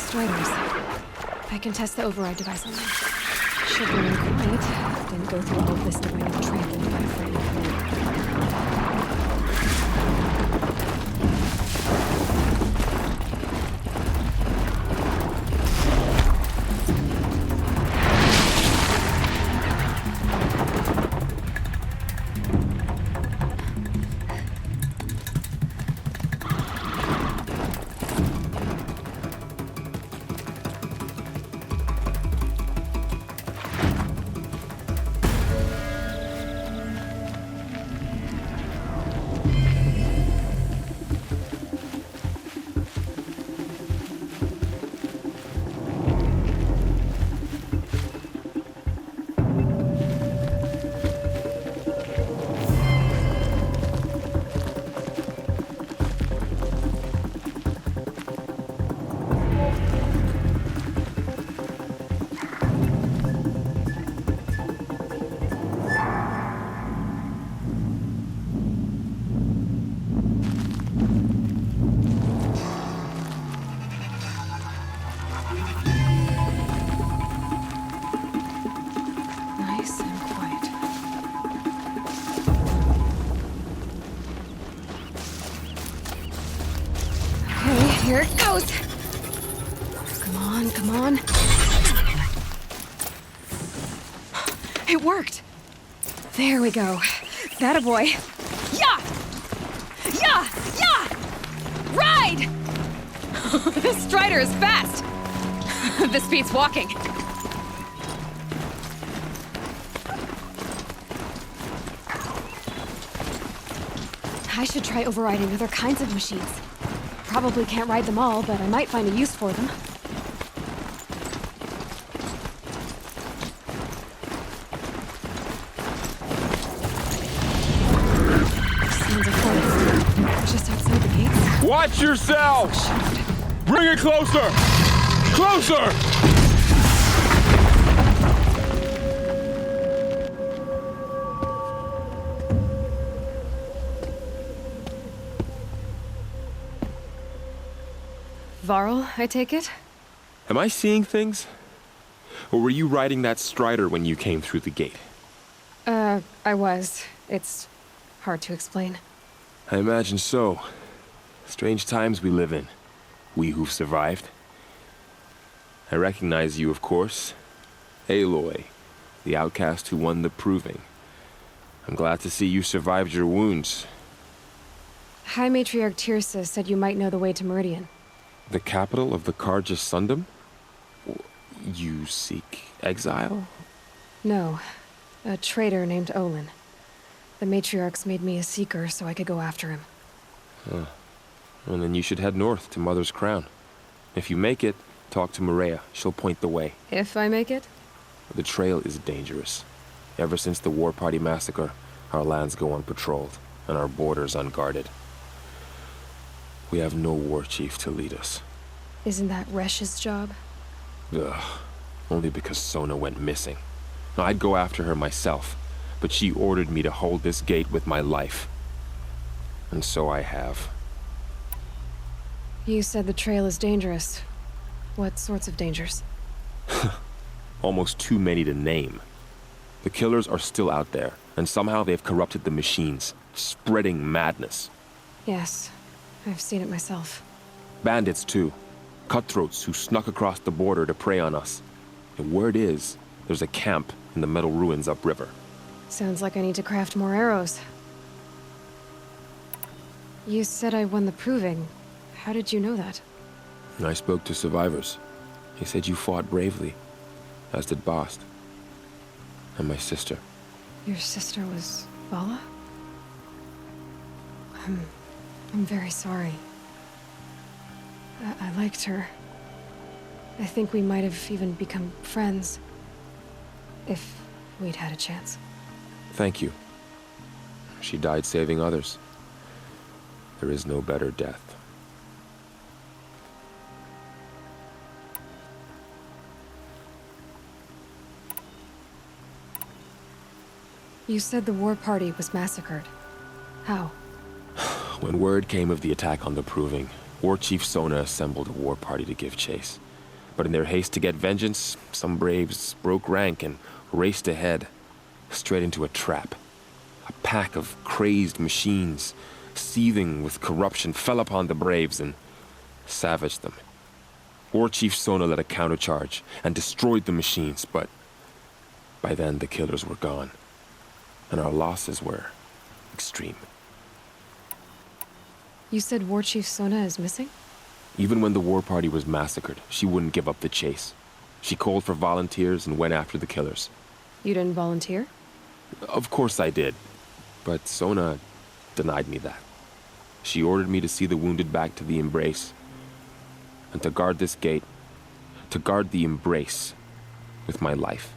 striders. I can test the override device on them. Should remain quiet. Didn't go through all of this knowing I'm trampled by a frightened herd. Nice and quiet. Okay, here it goes. Come on, come on. It worked. There we go. That a boy. Yeah! Yeah! Yeah! Ride! This strider is fast. This beats walking. I should try overriding other kinds of machines. Probably can't ride them all, but I might find a use for them. Sounds of forest. Just outside the gates. Watch yourself! Bring it closer! Closer! Varl, I take it? Am I seeing things? Or were you riding that strider when you came through the gate? I was. It's hard to explain. I imagine so. Strange times we live in. We who've survived. I recognize you, of course. Aloy, the outcast who won the proving. I'm glad to see you survived your wounds. High Matriarch Tirsa said you might know the way to Meridian. The capital of the Carja Sundom? You seek exile? No. A traitor named Olin. The Matriarchs made me a seeker so I could go after him. Huh. Well, then you should head north to Mother's Crown. If you make it, talk to Maria. She'll point the way. If I make it? The trail is dangerous. Ever since the War Party massacre, our lands go unpatrolled, and our borders unguarded. We have no war chief to lead us. Isn't that Resh's job? Ugh. Only because Sona went missing. I'd go after her myself, but she ordered me to hold this gate with my life. And so I have. You said the trail is dangerous. What sorts of dangers? Almost too many to name. The killers are still out there, and somehow they've corrupted the machines, spreading madness. Yes, I've seen it myself. Bandits, too. Cutthroats who snuck across the border to prey on us. The word is, there's a camp in the metal ruins upriver. Sounds like I need to craft more arrows. You said I won the proving. How did you know that? I spoke to survivors. They said you fought bravely, as did Bast. And my sister. Your sister was Vala? I'm very sorry. I liked her. I think we might have even become friends. If we'd had a chance. Thank you. She died saving others. There is no better death. You said the war party was massacred. How? When word came of the attack on the Proving, War Chief Sona assembled a war party to give chase. But in their haste to get vengeance, some braves broke rank and raced ahead, straight into a trap. A pack of crazed machines, seething with corruption, fell upon the braves and savaged them. War Chief Sona led a countercharge and destroyed the machines, but by then the killers were gone, and our losses were extreme. You said War Chief Sona is missing? Even when the war party was massacred, she wouldn't give up the chase. She called for volunteers and went after the killers. You didn't volunteer? Of course I did, but Sona denied me that. She ordered me to see the wounded back to the Embrace, and to guard this gate, to guard the Embrace with my life.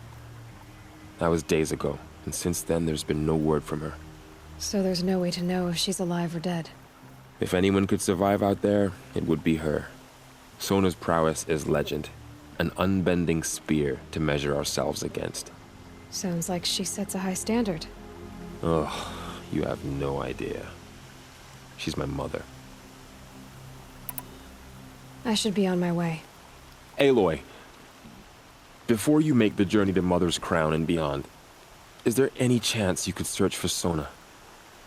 That was days ago, and since then there's been no word from her. So there's no way to know if she's alive or dead. If anyone could survive out there, it would be her. Sona's prowess is legend, an unbending spear to measure ourselves against. Sounds like she sets a high standard. Oh, you have no idea. She's my mother. I should be on my way. Aloy, before you make the journey to Mother's Crown and beyond, is there any chance you could search for Sona?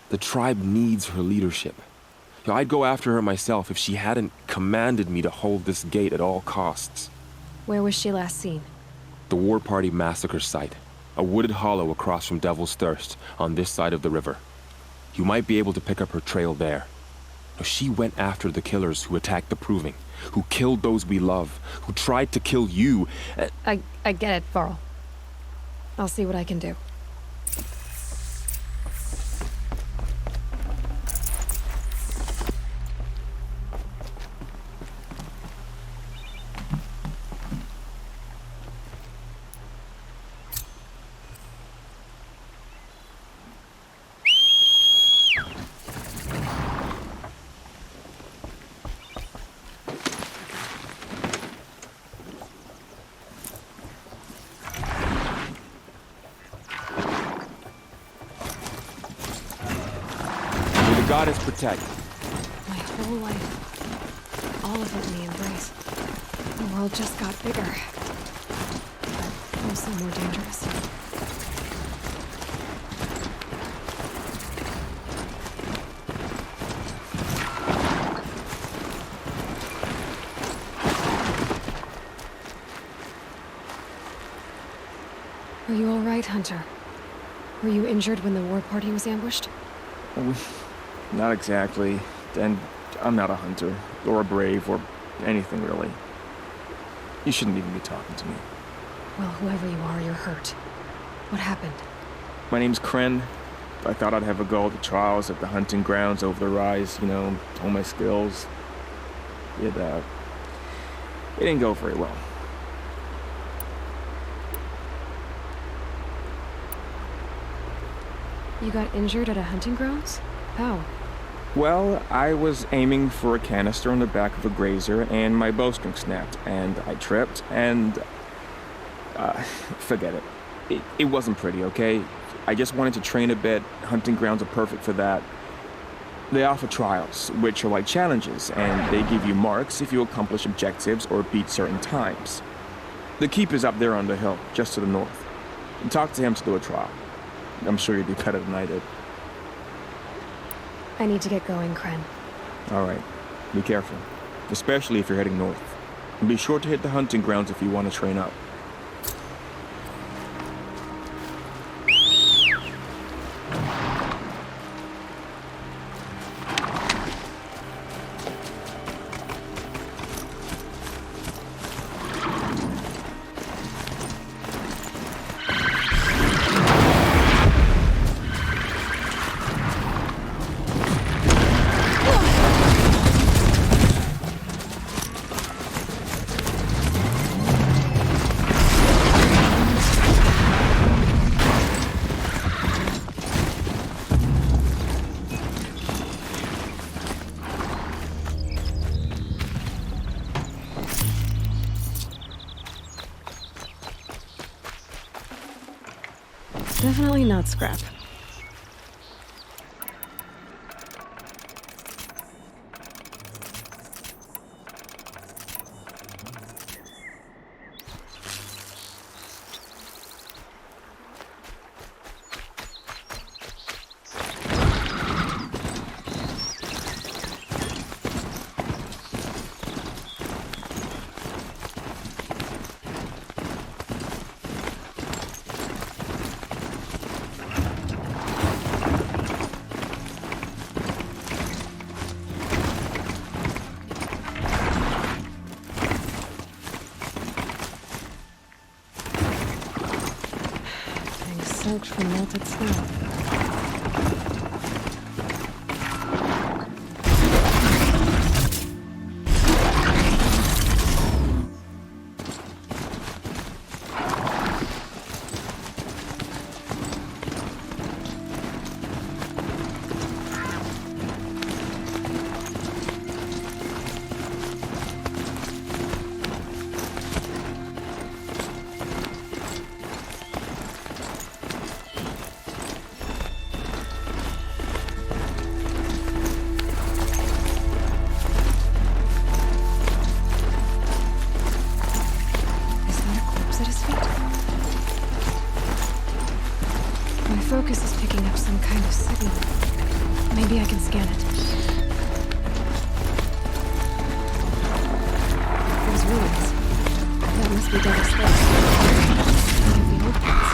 The tribe needs her leadership. I'd go after her myself if she hadn't commanded me to hold this gate at all costs. Where was she last seen? The War Party massacre site. A wooded hollow across from Devil's Thirst, on this side of the river. You might be able to pick up her trail there. She went after the killers who attacked the Proving, who killed those we love, who tried to kill you. I get it, Varl. I'll see what I can do. Goddess protect. My whole life. All of it in the Embrace. The world just got bigger. But also more dangerous. Are you all right, Hunter? Were you injured when the war party was ambushed? Not exactly. And I'm not a hunter, or a brave, or anything really. You shouldn't even be talking to me. Well, whoever you are, you're hurt. What happened? My name's Kren. I thought I'd have a go at the trials at the hunting grounds over the rise, hone my skills. It didn't go very well. You got injured at a hunting grounds? How? Well, I was aiming for a canister on the back of a grazer, and my bowstring snapped, and I tripped, and... forget it. It wasn't pretty, okay? I just wanted to train a bit. Hunting grounds are perfect for that. They offer trials, which are like challenges, and they give you marks if you accomplish objectives or beat certain times. The keep is up there on the hill, just to the north. Talk to him to do a trial. I'm sure you'd do better than I did. I need to get going, Kren. All right. Be careful, especially if you're heading north. And be sure to hit the hunting grounds if you want to train up. Definitely not scrap. soaked from melted snow. Focus is picking up some kind of signal. Maybe I can scan it. Those ruins. That must be Devil's Space. One of the old ones.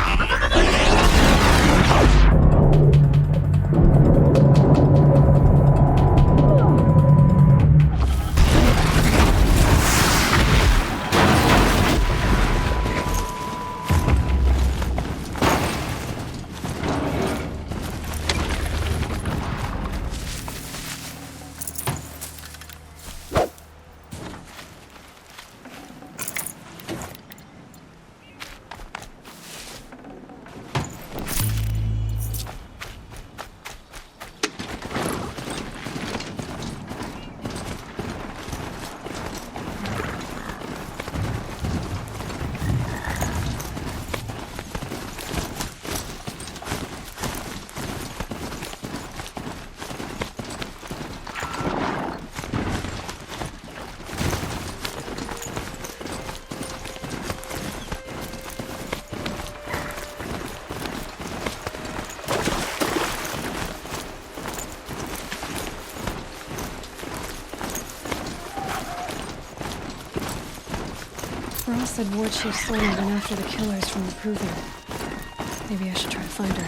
Ross said Ward Chief Sony went after the killers from the Proving. Maybe I should try to find her.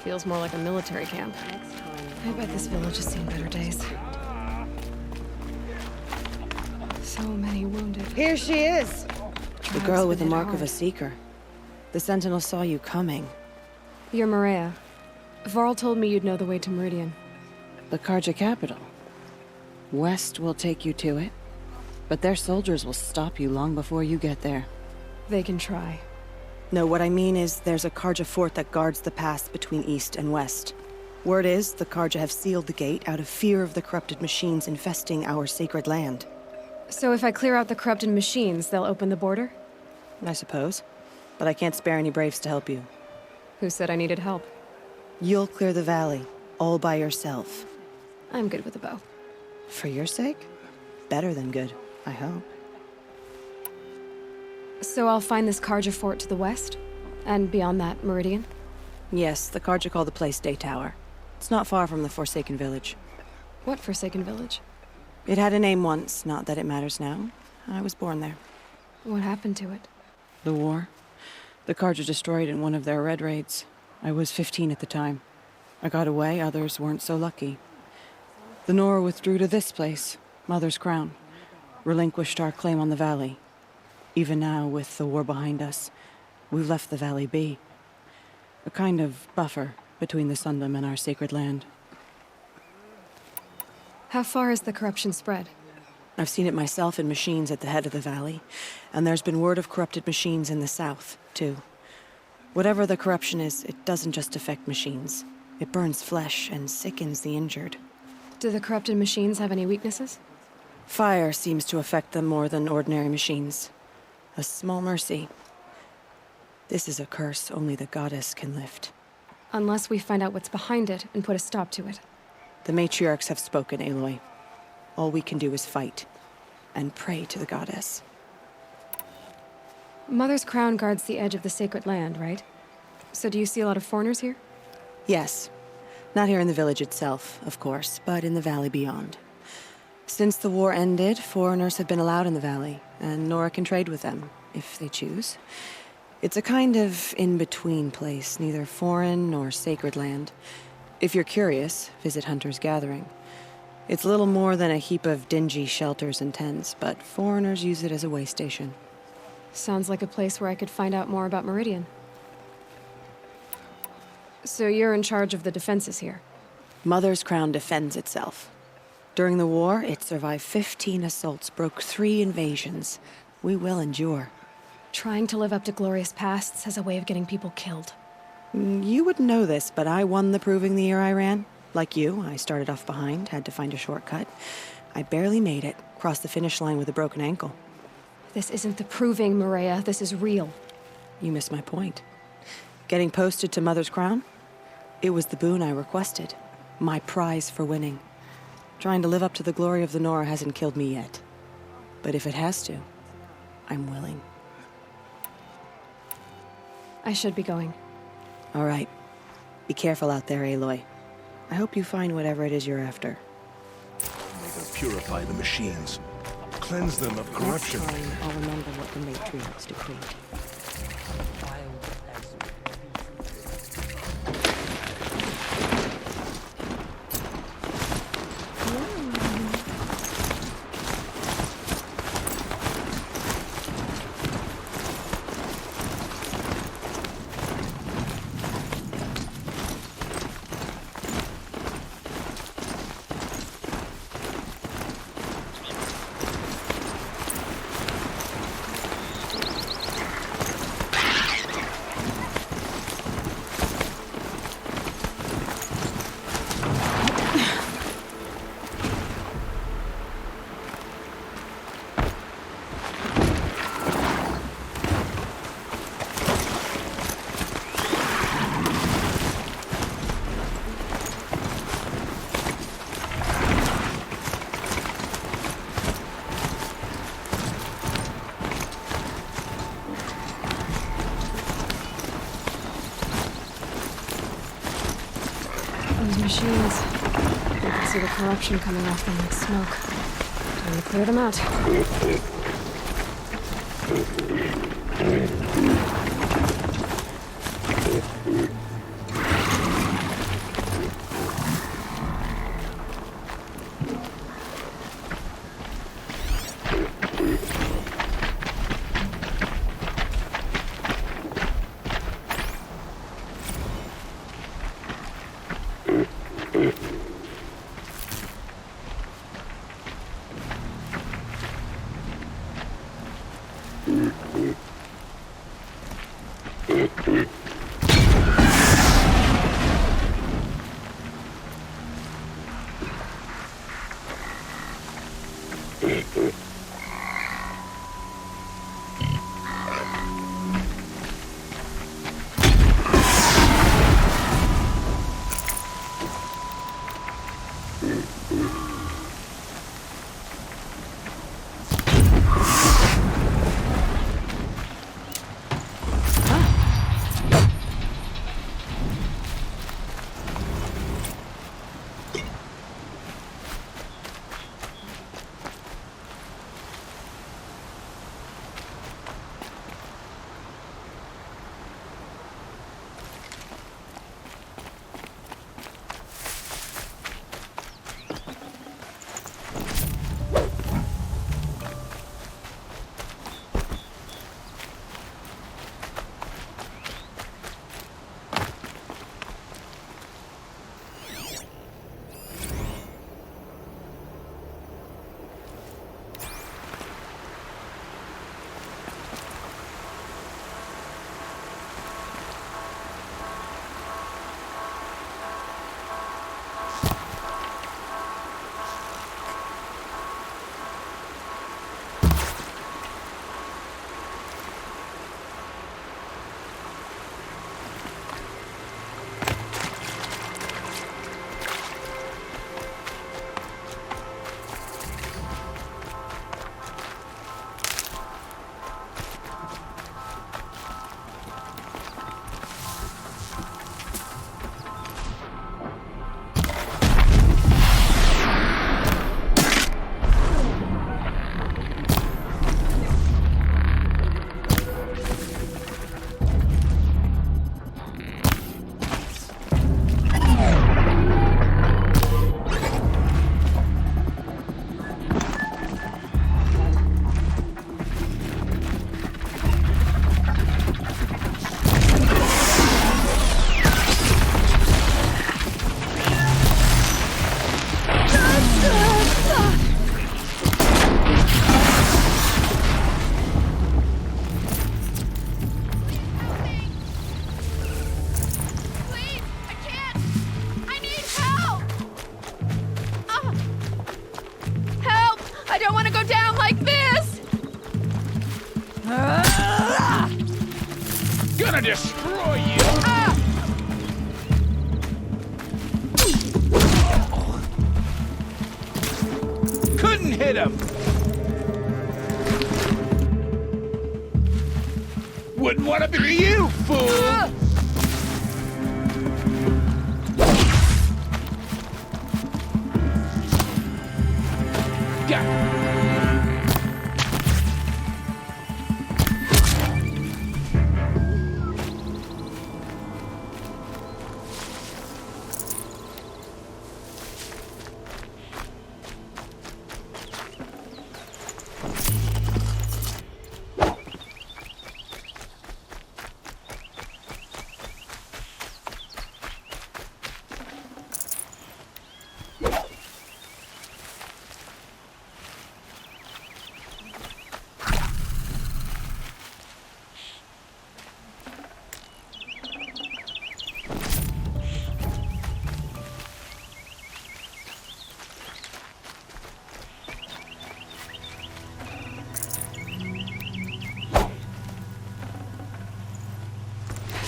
Feels more like a military camp. I bet this village has seen better days. So many wounded. Here she is! The girl with the mark of a hard. seeker. The Sentinel saw you coming. You're Maria. Varl told me you'd know the way to Meridian. The Karja capital. West will take you to it, but their soldiers will stop you long before you get there. They can try. No, what I mean is there's a Karja fort that guards the pass between east and west. Word is the Karja have sealed the gate out of fear of the corrupted machines infesting our sacred land. So if I clear out the corrupted machines, they'll open the border? I suppose. But I can't spare any braves to help you. Who said I needed help? You'll clear the valley, all by yourself. I'm good with a bow. For your sake? Better than good, I hope. So I'll find this Karja fort to the west? And beyond that, Meridian? Yes, the Karja call the place Day Tower. It's not far from the Forsaken Village. What Forsaken Village? It had a name once, not that it matters now. I was born there. What happened to it? The war. The Karja destroyed in one of their red raids. I was 15 at the time. I got away, others weren't so lucky. The Nora withdrew to this place, Mother's Crown. Relinquished our claim on the valley. Even now, with the war behind us, we've left the valley be. A kind of buffer between the Sundom and our sacred land. How far has the corruption spread? I've seen it myself in machines at the head of the valley, and there's been word of corrupted machines in the south, too. Whatever the corruption is, it doesn't just affect machines. It burns flesh and sickens the injured. Do the corrupted machines have any weaknesses? Fire seems to affect them more than ordinary machines. A small mercy. This is a curse only the goddess can lift. Unless we find out what's behind it and put a stop to it. The matriarchs have spoken, Aloy. All we can do is fight, and pray to the goddess. Mother's crown guards the edge of the sacred land, right? So do you see a lot of foreigners here? Yes. Not here in the village itself, of course, but in the valley beyond. Since the war ended, foreigners have been allowed in the valley, and Nora can trade with them, if they choose. It's a kind of in-between place, neither foreign nor sacred land. If you're curious, visit Hunter's Gathering. It's little more than a heap of dingy shelters and tents, but foreigners use it as a way station. Sounds like a place where I could find out more about Meridian. So you're in charge of the defenses here? Mother's Crown defends itself. During the war, it survived 15 assaults, broke 3 invasions. We will endure. Trying to live up to glorious pasts has a way of getting people killed. You wouldn't know this, but I won the proving the year I ran. Like you, I started off behind, had to find a shortcut. I barely made it, crossed the finish line with a broken ankle. This isn't the proving, Maria. This is real. You missed my point. Getting posted to Mother's Crown? It was the boon I requested. My prize for winning. Trying to live up to the glory of the Nora hasn't killed me yet. But if it has to, I'm willing. I should be going. All right. Be careful out there, Aloy. I hope you find whatever it is you're after. May them purify the machines. Cleanse them of corruption. Next time, I'll remember what the matriarchs decreed. Those machines. I can see the corruption coming off them like smoke. Time to clear them out. want to go down like this! Gonna destroy you! Couldn't hit him! Wouldn't want to be you, fool!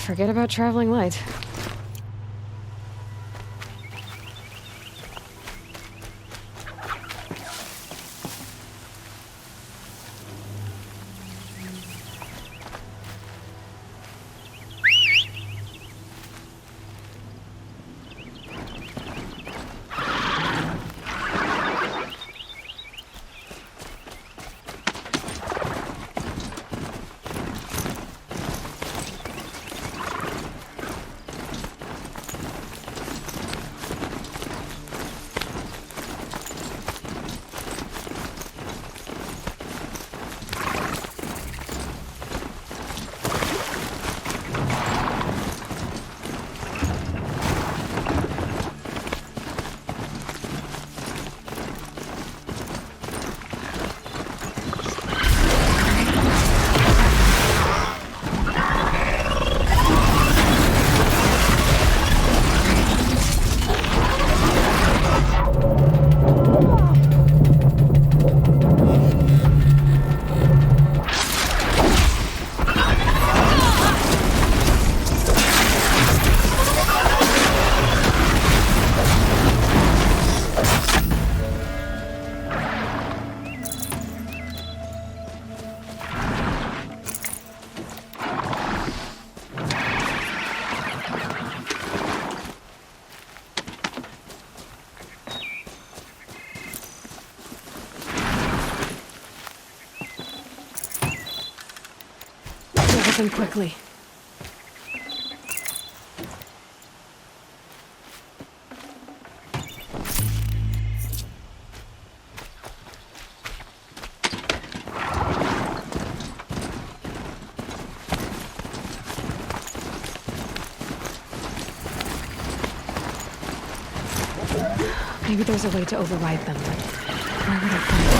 Forget about traveling light. Everything quickly. Maybe there's a way to override them, but where would I find it?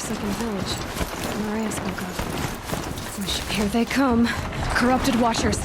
second village that Maria spoke of. Here they come. Corrupted Watchers.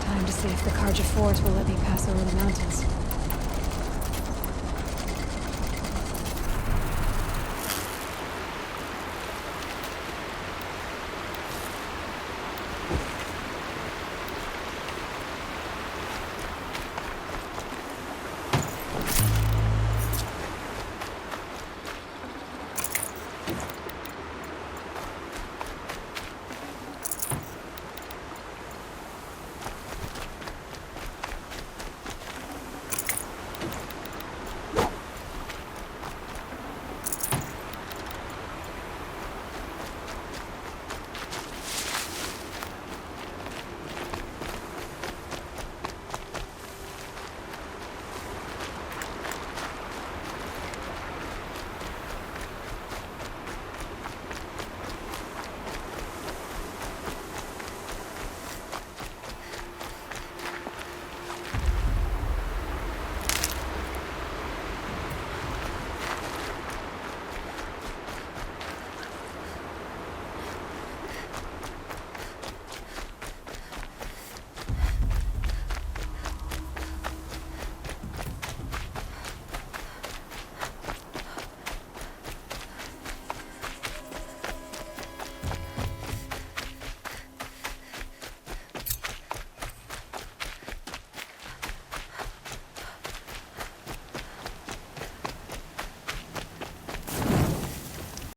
Time to see if the Carja Force will let me pass over the mountains.